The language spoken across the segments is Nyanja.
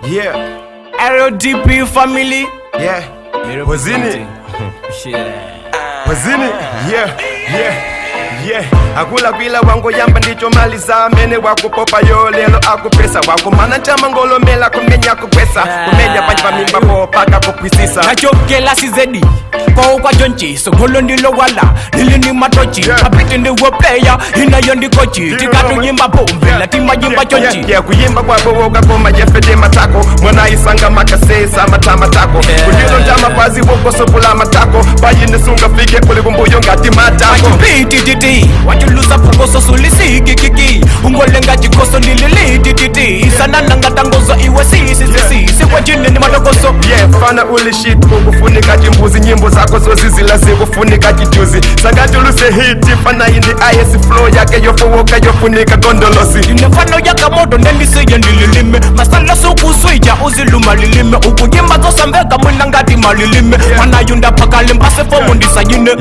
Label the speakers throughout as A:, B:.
A: Yeah.
B: LDP family.
A: Yeah. Ozen. Ozen. Yeah. Yeah. Yeah, akula kwila wango yamba ndicho mali za mene wako popa yo lelo akupesa wako mana chama ngolo mela kumenya kukwesa kumenya panjwa mimba popa kakupwisisa
B: nachokela sizedi kwa jonchi sogolo ndilo wala lili ni matochi apiti ndiwo player inayo ndikochi tikatu yimba pombe latima yimba chonchi
A: kuyimba kwa bowoga koma jefede matako mwana isanga makasesa matama tako kudilo njama pazi woko sopula matako bayine sunga fike kuli kumbuyo ngati matako
B: wachulusa pukoso sulisiki kiki ungolenga chikoso nilili tititi isanana ngatangozo iwe sisi kwa jini ni matokoso
A: fana uli shit kukufunika jimbuzi nyimbo zako zozizila zikufunika jijuzi sangatuluse hiti fana indi IS flow yake yofowoka yofunika gondolosi
B: inefano yaka moto nendisiye nililime masala suku swija uziluma lilime ukujimba zosambeka mwina ngati malilime manayunda pakali mpase fomu ndisayine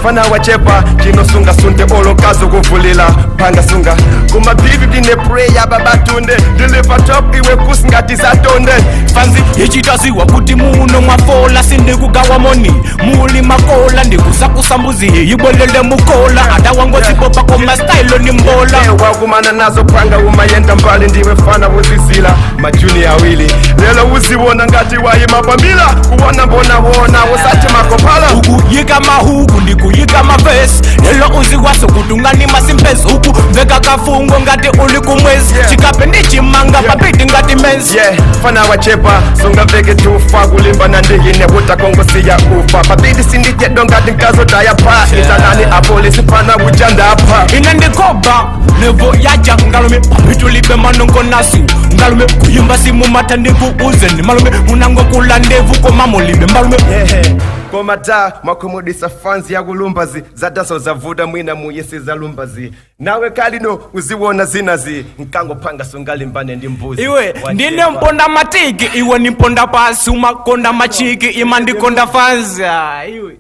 A: fana wachepa jino sunga sunte olo kazo kuvulila panga sunga kuma bibi dine prayer babatunde deliver top iwe kusingati zatonde
B: fanzi ichitaziwa kuti muno mwafola sindikugawa moni muli makola ndikusakusambuzi ibolele mukola adawangozipopa koma style ni mbola
A: wakumana nazo panga umayenda mbali ndiwe fana uzizila majuni awili lelo uziwona ngati wayima pamila kuwona mbona wona usati makopala
B: ukuyika mahuku ndikuyika mavesi lelo uziwaso kutungani masimpezi uku veka kafungo ngati uli kumwezi chikape ndichimanga papiti ngati menzi
A: fana wachepa sunga veke tufa kulimba na ndigine utakongo siya ufa papiti sindijedo ngati nkazo dayapa itanani apolisi fana ujandapa
B: inandikoba nevo yaja ngalume papitulibe manongo nasu ngalume kuyimba simu matandiku Ozen malume munango kula ndevu koma mulibe mbalume
A: koma da mwakumudisa fanzi ya kulumbazi zadaso zavuda mwina muyesi za lumbazi nawe kalino uziwona zinazi nkango panga sungalimbane ndi mbuzi
B: iwe ndine mponda matiki iwe ni mponda pasi umakonda machiki ima ndikonda fanzi iwe